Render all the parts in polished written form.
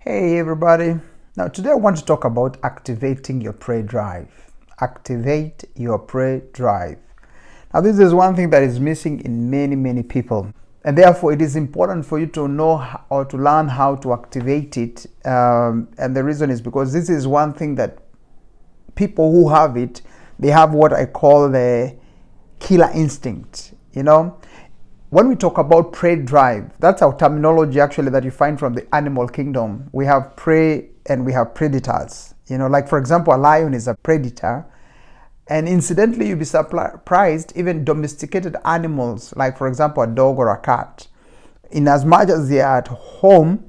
Hey everybody. Now today I want to talk about activating your prey drive. Activate your prey drive. Now this is one thing that is missing in many people. And therefore it is important for you to know or to learn how to activate it. And the reason is because this is one thing that people who have it, they have what I call the killer instinct. When we talk about prey drive, that's our terminology actually that you find from the animal kingdom. We have prey and we have predators. Like for example, a lion is a predator. And incidentally, you'll be surprised, even domesticated animals, like for example, a dog or a cat, in as much as they are at home,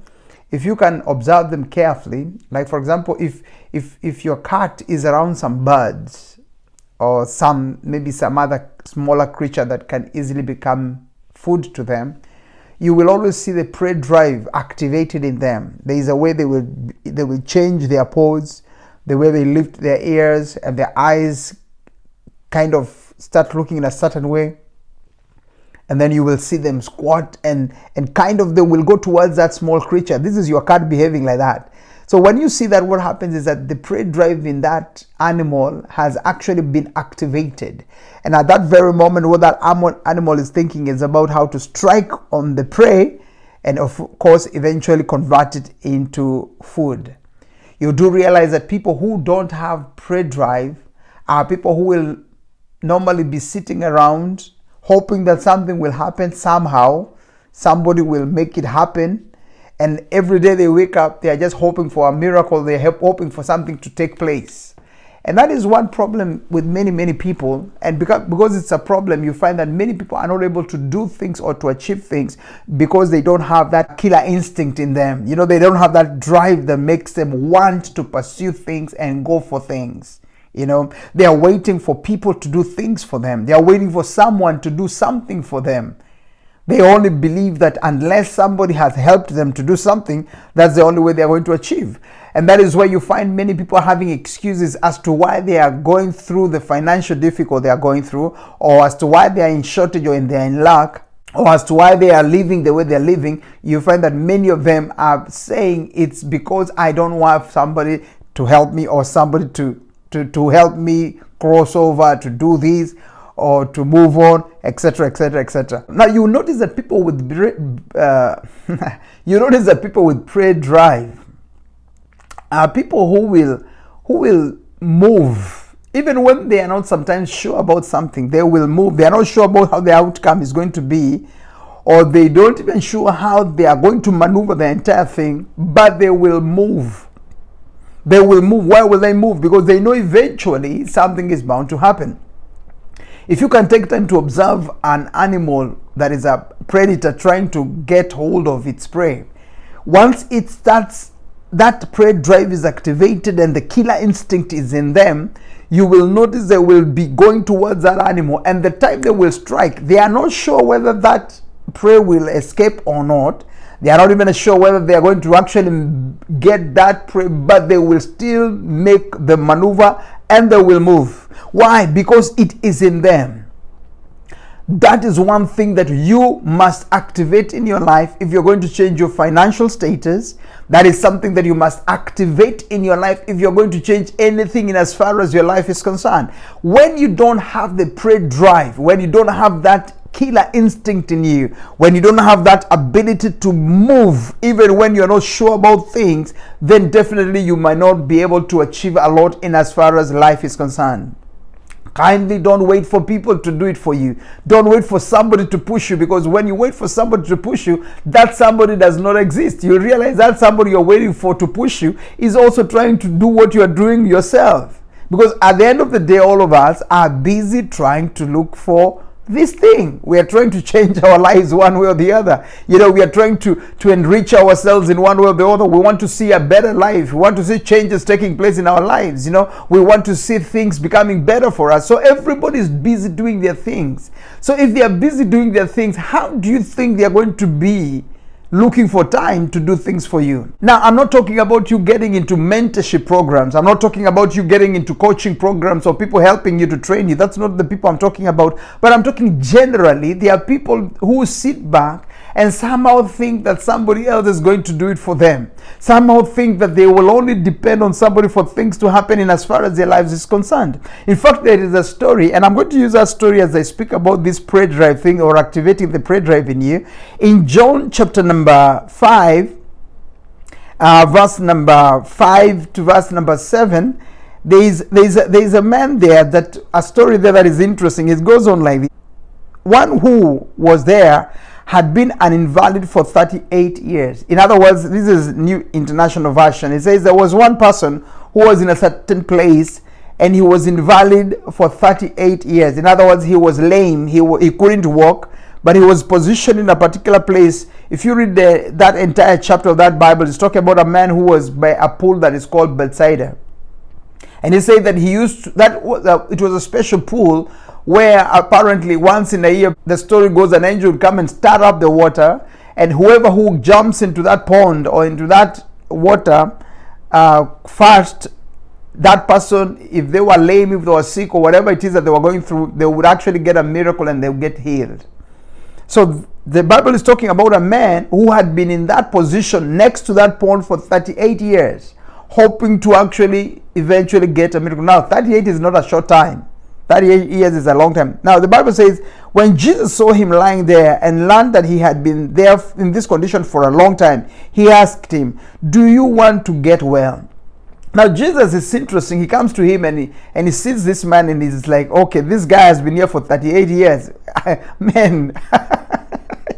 if you can observe them carefully, like for example, if your cat is around some birds or maybe some other smaller creature that can easily become food to them, you will always see the prey drive activated in them. There is a way they will change their pose, the way they lift their ears and their eyes kind of start looking in a certain way, and then you will see them squat and kind of they will go towards that small creature. This is your cat behaving like that. So when you see that, what happens is that the prey drive in that animal has actually been activated. And at that very moment, what that animal is thinking is about how to strike on the prey and of course eventually convert it into food. You do realize that people who don't have prey drive are people who will normally be sitting around hoping that something will happen somehow. Somebody will make it happen. And every day they wake up, they are just hoping for a miracle. They're hoping for something to take place. And that is one problem with many people. And because it's a problem, you find that many people are not able to do things or to achieve things because they don't have that killer instinct in them. They don't have that drive that makes them want to pursue things and go for things. They are waiting for people to do things for them. They are waiting for someone to do something for them. They only believe that unless somebody has helped them to do something, that's the only way they're going to achieve. And that is where you find many people having excuses as to why they are going through the financial difficulty they are going through, or as to why they are in shortage or they're in lack, or as to why they are living the way they're living. You find that many of them are saying it's because I don't want somebody to help me or somebody to help me cross over, to do this, or to move on, etc., etc. Now you notice that people with prey drive are people who will move even when they are not sometimes sure about something. They will move. They are not sure about how the outcome is going to be, or they don't even sure how they are going to maneuver the entire thing, but they will move. They will move. Why will they move? Because they know eventually something is bound to happen. If you can take time to observe an animal that is a predator trying to get hold of its prey, once it starts, that prey drive is activated and the killer instinct is in them, you will notice they will be going towards that animal, and the time they will strike, they are not sure whether that prey will escape or not. They are not even sure whether they are going to actually get that prey, but they will still make the maneuver and they will move. Why? Because it is in them. That is one thing that you must activate in your life if you're going to change your financial status. That is something that you must activate in your life if you're going to change anything in as far as your life is concerned. When you don't have the prey drive, when you don't have that killer instinct in you, when you don't have that ability to move even when you're not sure about things, then definitely you might not be able to achieve a lot in as far as life is concerned. Kindly don't wait for people to do it for you. Don't wait for somebody to push you, because when you wait for somebody to push you, that somebody does not exist. You realize that somebody you're waiting for to push you is also trying to do what you are doing yourself. Because at the end of the day, all of us are busy trying to look for this thing. We are trying to change our lives one way or the other. We are trying to enrich ourselves in one way or the other. We want to see a better life. We want to see changes taking place in our lives. We want to see things becoming better for us. So everybody is busy doing their things. So if they are busy doing their things, how do you think they are going to be looking for time to do things for you? Now, I'm not talking about you getting into mentorship programs. I'm not talking about you getting into coaching programs or people helping you to train you. That's not the people I'm talking about. But I'm talking generally, there are people who sit back and somehow think that somebody else is going to do it for them. Somehow think that they will only depend on somebody for things to happen in as far as their lives is concerned. In fact, there is a story, and I'm going to use that story as I speak about this prayer drive thing, or activating the prayer drive in you. In John chapter number 5, verse number 5 to verse number 7, there's a man there, that a story there that is interesting. It goes on like this. One who was there had been an invalid for 38 years. In other words, this is New International Version. It says there was one person who was in a certain place and he was invalid for 38 years. In other words, he was lame. He couldn't walk, but he was positioned in a particular place. If you read that entire chapter of that Bible, it's talking about a man who was by a pool that is called Bethsaida. And he said that it was a special pool where apparently once in a year, the story goes, an angel would come and stir up the water, and whoever who jumps into that pond or into that water first, that person, if they were lame, if they were sick, or whatever it is that they were going through, they would actually get a miracle and they would get healed. So the Bible is talking about a man who had been in that position next to that pond for 38 years, hoping to actually eventually get a miracle. Now, 38 is not a short time. 38 years is a long time. Now, the Bible says, when Jesus saw him lying there and learned that he had been there in this condition for a long time, he asked him, "Do you want to get well?" Now, Jesus is interesting. He comes to him and he sees this man and he's like, okay, this guy has been here for 38 years. Man,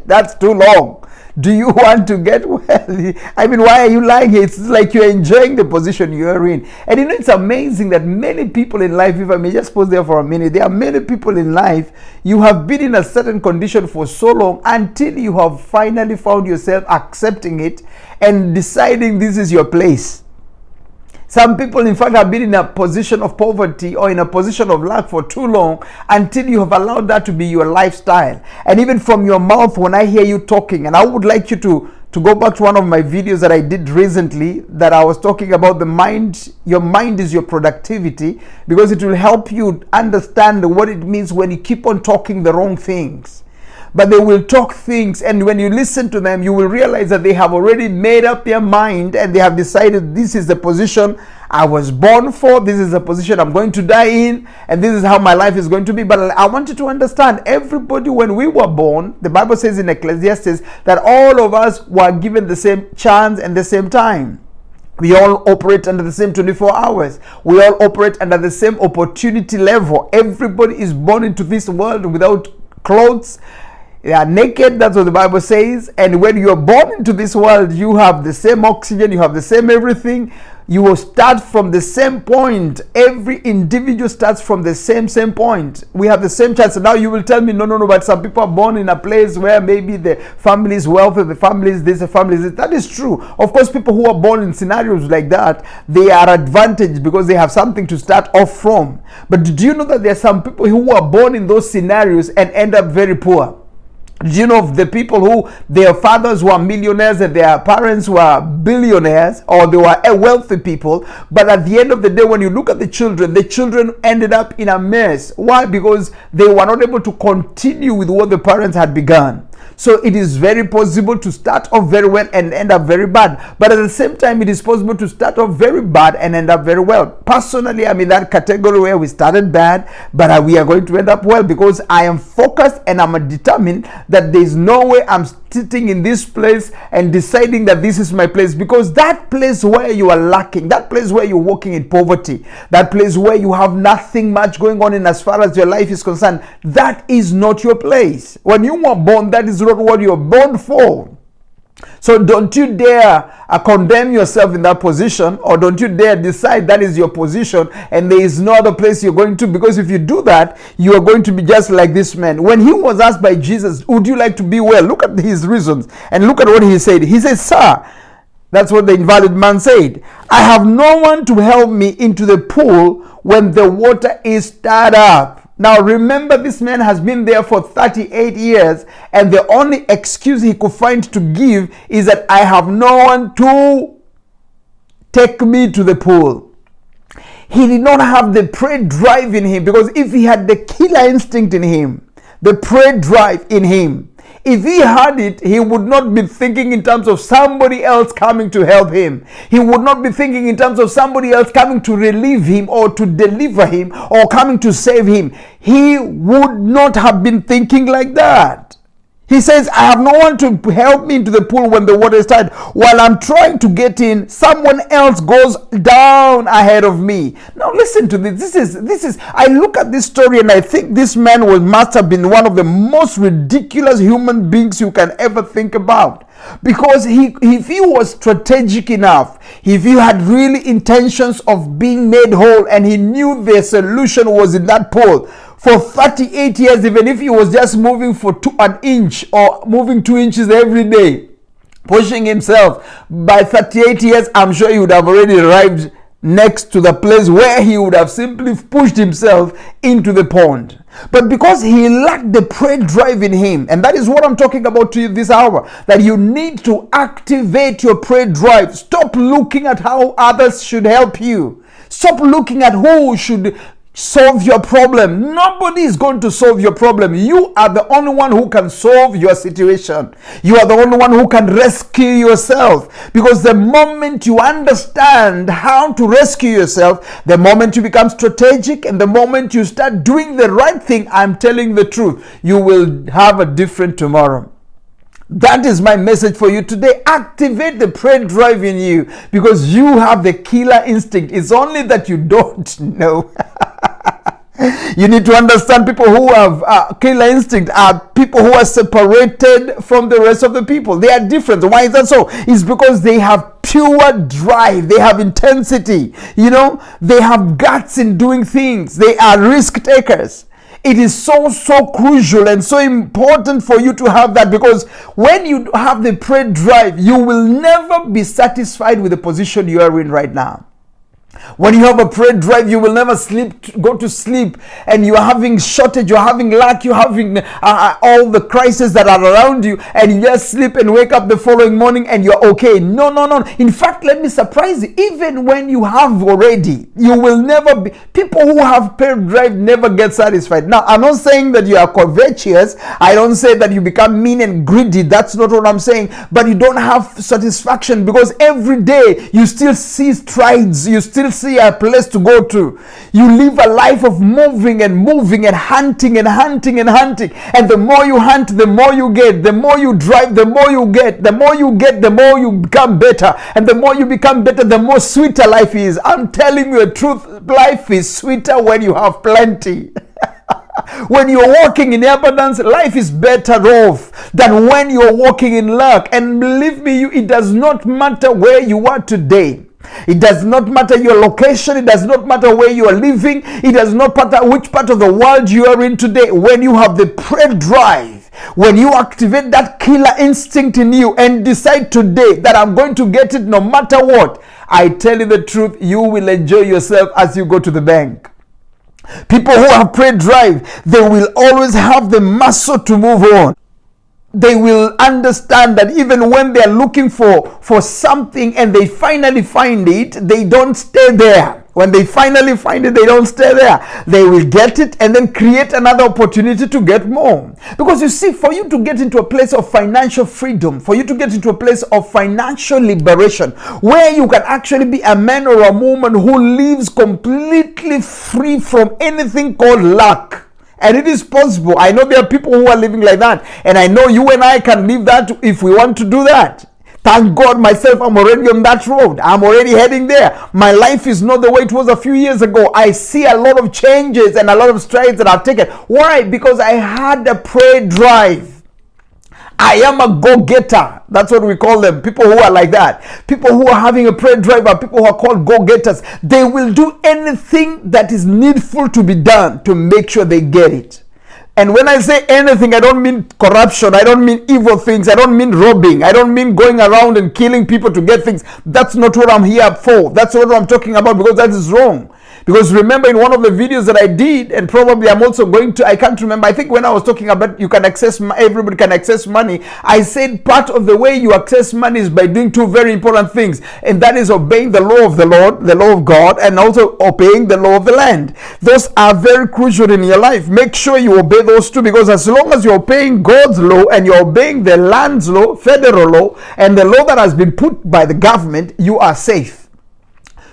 that's too long. Do you want to get well? I mean, why are you lying here? It's like you're enjoying the position you're in. And you know, it's amazing that many people in life, if I may just pause there for a minute, there are many people in life, you have been in a certain condition for so long until you have finally found yourself accepting it and deciding this is your place. Some people, in fact, have been in a position of poverty or in a position of lack for too long until you have allowed that to be your lifestyle. And even from your mouth, when I hear you talking, and I would like you to go back to one of my videos that I did recently, that I was talking about the mind. Your mind is your productivity, because it will help you understand what it means when you keep on talking the wrong things. But they will talk things, and when you listen to them, you will realize that they have already made up their mind and they have decided, this is the position I was born for, this is the position I'm going to die in, and this is how my life is going to be. But I want you to understand, everybody, when we were born, the Bible says in Ecclesiastes that all of us were given the same chance and the same time. We all operate under the same 24 hours. We all operate under the same opportunity level. Everybody is born into this world without clothes. They are naked, that's what the Bible says. And when you are born into this world, you have the same oxygen, you have the same everything. You will start from the same point. Every individual starts from the same point. We have the same chance. So now you will tell me, no, but some people are born in a place where maybe the family is wealthy, the family is this, the family is this. That is true. Of course, people who are born in scenarios like that, they are advantaged because they have something to start off from. But do you know that there are some people who are born in those scenarios and end up very poor? Do you know of the people who their fathers were millionaires and their parents were billionaires, or they were wealthy people, but at the end of the day, when you look at the children ended up in a mess. Why? Because they were not able to continue with what the parents had begun. So it is very possible to start off very well and end up very bad. But at the same time, it is possible to start off very bad and end up very well. Personally, I'm in that category where we started bad, but we are going to end up well, because I am focused and I'm determined that there is no way I'm sitting in this place and deciding that this is my place. Because that place where you are lacking, that place where you're walking in poverty, that place where you have nothing much going on in as far as your life is concerned, that is not your place. When you were born, that is not what you're born for. So don't you dare condemn yourself in that position, or don't you dare decide that is your position and there is no other place you're going to, because if you do that, you are going to be just like this man. When he was asked by Jesus, would you like to be well? Look at his reasons and look at what he said. He said, "Sir," that's what the invalid man said, "I have no one to help me into the pool when the water is stirred up." Now remember, this man has been there for 38 years, and the only excuse he could find to give is that I have no one to take me to the pool. He did not have the prey drive in him, because if he had the killer instinct in him, the prey drive in him, If he had it, he would not be thinking in terms of somebody else coming to help him. He would not be thinking in terms of somebody else coming to relieve him or to deliver him or coming to save him. He would not have been thinking like that. He says, I have no one to help me into the pool when the water is tight. While I'm trying to get in, someone else goes down ahead of me. Now listen to this. This is, I look at this story and I think this man must have been one of the most ridiculous human beings you can ever think about. Because if he was strategic enough, if he had really intentions of being made whole and he knew the solution was in that pool, for 38 years, even if he was just moving for an inch or moving 2 inches every day, pushing himself, by 38 years, I'm sure he would have already arrived next to the place where he would have simply pushed himself into the pond. But because he lacked the prey drive in him, and that is what I'm talking about to you this hour, that you need to activate your prey drive. Stop looking at how others should help you. Stop looking at who should solve your problem. Nobody is going to solve your problem. You are the only one who can solve your situation. You are the only one who can rescue yourself. Because the moment you understand how to rescue yourself, the moment you become strategic and the moment you start doing the right thing, I'm telling the truth, you will have a different tomorrow. That is my message for you today. Activate the prey drive in you because you have the killer instinct. It's only that you don't know. You need to understand people who have killer instinct are people who are separated from the rest of the people. They are different. Why is that so? It's because they have pure drive. They have intensity. You know, they have guts in doing things. They are risk takers. It is so crucial and so important for you to have that, because when you have the prey drive, you will never be satisfied with the position you are in right now. When you have a prey drive, you will never go to sleep, and you are having shortage, you're having lack, you're having all the crises that are around you, and you just sleep and wake up the following morning and you're okay. No. In fact, let me surprise you. Even when you have already, you will never be. People who have prey drive never get satisfied. Now, I'm not saying that you are covetous. I don't say that you become mean and greedy. That's not what I'm saying. But you don't have satisfaction, because every day you still see strides. You still see a place to go to. You live a life of moving and hunting and hunting. And the more you hunt, the more you get. The more you drive, the more you get. The more you get, the more you become better. And the more you become better, the more sweeter life is. I'm telling you the truth. Life is sweeter when you have plenty. When you're walking in abundance, life is better off than when you're walking in lack. And believe me, it does not matter where you are today. It does not matter your location. It does not matter where you are living. It does not matter which part of the world you are in today. When you have the prey drive, when you activate that killer instinct in you and decide today that I'm going to get it no matter what, I tell you the truth, you will enjoy yourself as you go to the bank. People who have prey drive, they will always have the muscle to move on. They will understand that even when they are looking for something and they finally find it, they don't stay there. When they finally find it, they don't stay there. They will get it and then create another opportunity to get more. Because you see, for you to get into a place of financial freedom, for you to get into a place of financial liberation, where you can actually be a man or a woman who lives completely free from anything called lack. And it is possible. I know there are people who are living like that. And I know you and I can live that if we want to do that. Thank God myself, I'm already on that road. I'm already heading there. My life is not the way it was a few years ago. I see a lot of changes and a lot of strides that I've taken. Why? Because I had a prey drive. I am a go-getter. That's what we call them. People who are like that. People who are having a prey drive are people who are called go-getters. They will do anything that is needful to be done to make sure they get it. And when I say anything, I don't mean corruption. I don't mean evil things. I don't mean robbing. I don't mean going around and killing people to get things. That's not what I'm here for. That's not what I'm talking about, because that is wrong. Because remember, in one of the videos that I did, and probably I'm also going to, I can't remember, I think when I was talking about you can access, everybody can access money, I said part of the way you access money is by doing two very important things, and that is obeying the law of the Lord, the law of God, and also obeying the law of the land. Those are very crucial in your life. Make sure you obey those two, because as long as you're obeying God's law and you're obeying the land's law, federal law, and the law that has been put by the government, you are safe.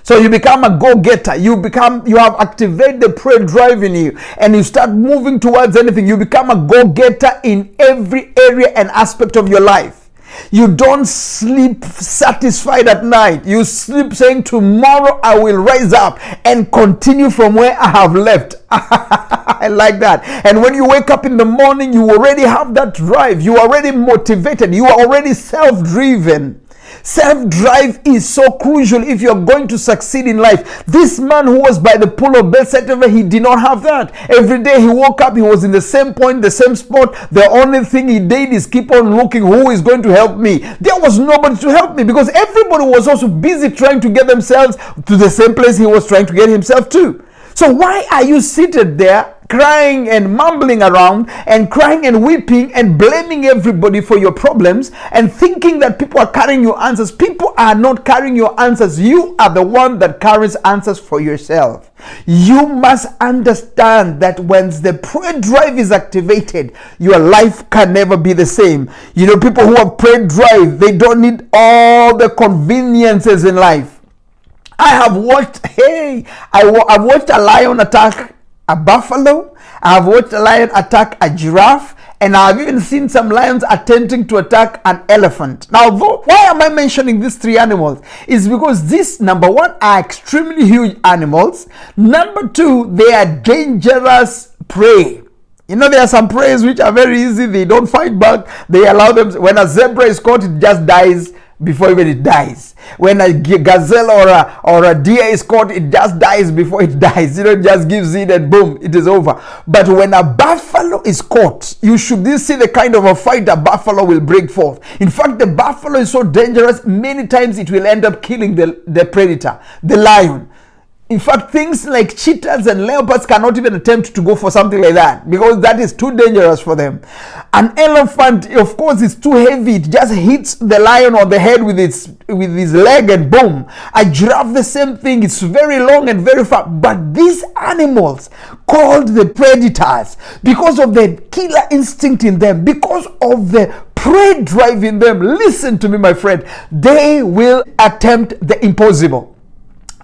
So you become a go-getter. You have activated the prayer drive in you, and you start moving towards anything. You become a go-getter in every area and aspect of your life. You don't sleep satisfied at night. You sleep saying, tomorrow I will rise up and continue from where I have left. I like that. And when you wake up in the morning, you already have that drive. You are already motivated. You are already self-driven. Self-drive is so crucial if you're going to succeed in life. This man who was by the pool of Bethesda, he did not have that. Every day he woke up, he was in the same point, the same spot. The only thing he did is keep on looking, who is going to help me? There was nobody to help me, because everybody was also busy trying to get themselves to the same place he was trying to get himself to. So why are you seated there crying and mumbling around and crying and weeping and blaming everybody for your problems and thinking that people are carrying your answers? People are not carrying your answers. You are the one that carries answers for yourself. You must understand that when the prayer drive is activated, your life can never be the same. You know, people who have prayer drive, they don't need all the conveniences in life. I've watched a lion attack a buffalo. I've watched a lion attack a giraffe, and I've even seen some lions attempting to attack an elephant. Now, why am I mentioning these three animals? It's because these, number one, are extremely huge animals. Number two, they are dangerous prey. You know, there are some preys which are very easy. They don't fight back. They allow them. When a zebra is caught, it just dies before even it dies. When a gazelle or a deer is caught, it just dies before it dies. You know, it just gives in and boom, it is over. But when a buffalo is caught, you should see the kind of a fight a buffalo will break forth. In fact, the buffalo is so dangerous, many times it will end up killing the predator, the lion. In fact, things like cheetahs and leopards cannot even attempt to go for something like that, because that is too dangerous for them. An elephant, of course, is too heavy. It just hits the lion on the head with his leg and boom. A giraffe, the same thing. It's very long and very fast. But these animals, called the predators, because of the killer instinct in them, because of the prey drive in them, listen to me, my friend, they will attempt the impossible.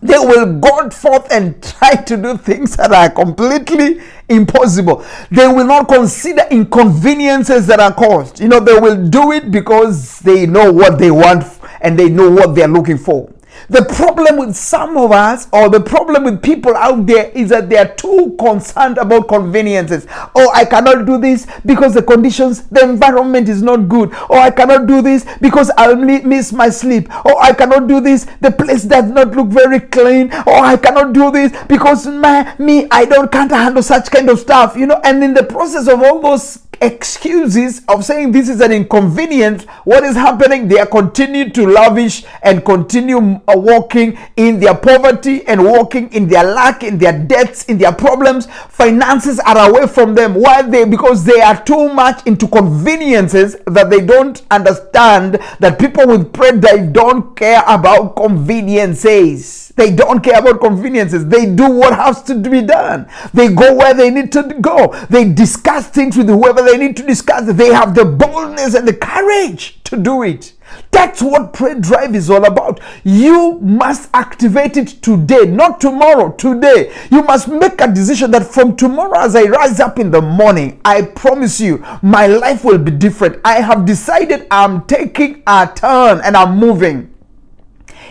They will go forth and try to do things that are completely impossible. They will not consider inconveniences that are caused. You know, they will do it because they know what they want and they know what they're looking for. The problem with some of us, or the problem with people out there, is that they are too concerned about conveniences. Oh, I cannot do this because the conditions, the environment is not good. Oh, I cannot do this because I'll miss my sleep. Oh, I cannot do this, the place does not look very clean. Oh, I cannot do this because I can't handle such kind of stuff. You know, and in the process of all those excuses of saying this is an inconvenience, what is happening? They are continuing to lavish and continue walking in their poverty and walking in their lack, in their debts, in their problems. Finances are away from them. Why? Because they are too much into conveniences that they don't understand that people with prayer, they don't care about conveniences. They don't care about conveniences. They do what has to be done. They go where they need to go. They discuss things with whoever they need to discuss. They have the boldness and the courage to do it. That's what prayer drive is all about. You must activate it today, not tomorrow, today. You must make a decision that from tomorrow, as I rise up in the morning, I promise you, my life will be different. I have decided I'm taking a turn and I'm moving.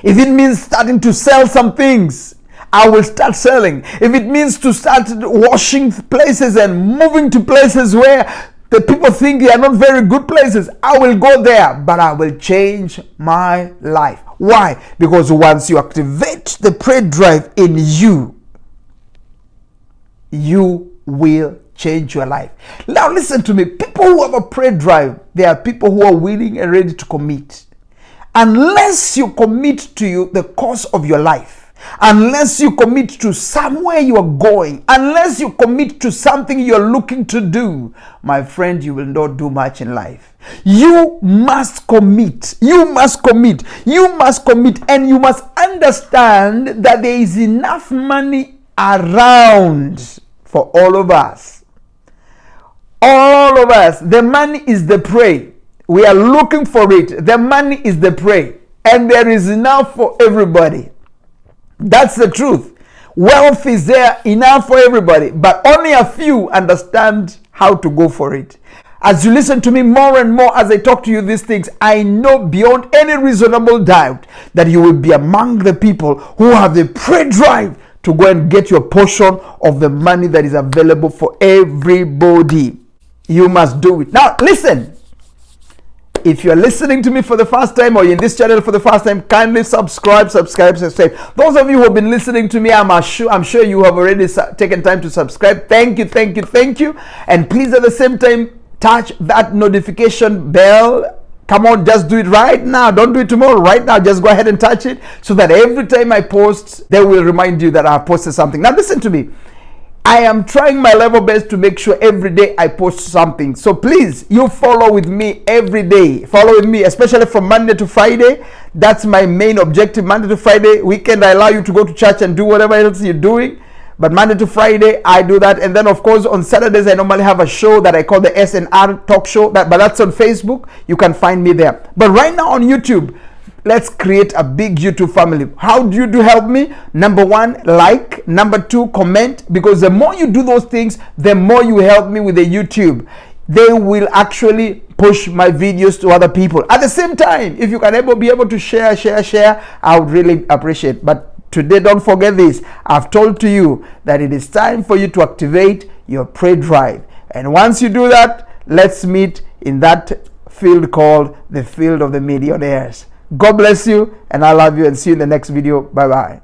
If it means starting to sell some things, I will start selling. If it means to start washing places and moving to places where the people think they are not very good places, I will go there, but I will change my life. Why? Because once you activate the prayer drive in you, you will change your life. Now listen to me. People who have a prayer drive, they are people who are willing and ready to commit. Unless you commit to the cause of your life, unless you commit to somewhere you are going, unless you commit to something you're looking to do, my friend, you will not do much in life. You must commit. You must commit. You must commit. And you must understand that there is enough money around for all of us. All of us. The money is the prey. We are looking for it. The money is the prey. And there is enough for everybody. That's the truth. Wealth is there enough for everybody, but only a few understand how to go for it. As you listen to me more and more as I talk to you these things, I know beyond any reasonable doubt that you will be among the people who have the prey drive to go and get your portion of the money that is available for everybody. You must do it. Now, listen. If you're listening to me for the first time or you're in this channel for the first time, kindly subscribe. Those of you who have been listening to me, I'm sure you have already taken time to subscribe. Thank you. And please at the same time, touch that notification bell. Come on, just do it right now. Don't do it tomorrow. Right now, just go ahead and touch it so that every time I post, they will remind you that I have posted something. Now listen to me. I am trying my level best to make sure every day I post something. So please, you follow with me every day. Follow with me, especially from Monday to Friday. That's my main objective. Monday to Friday. Weekend, I allow you to go to church and do whatever else you're doing. But Monday to Friday, I do that. And then, of course, on Saturdays, I normally have a show that I call the S&R Talk Show. But that's on Facebook. You can find me there. But right now on YouTube, let's create a big YouTube family. How do you help me? Number one, like. Number two, comment. Because the more you do those things, the more you help me with the YouTube. They will actually push my videos to other people. At the same time, if you can be able to share, I would really appreciate. But today, don't forget this. I've told to you that it is time for you to activate your prey drive. And once you do that, let's meet in that field called the field of the millionaires. God bless you, and I love you, and see you in the next video. Bye-bye.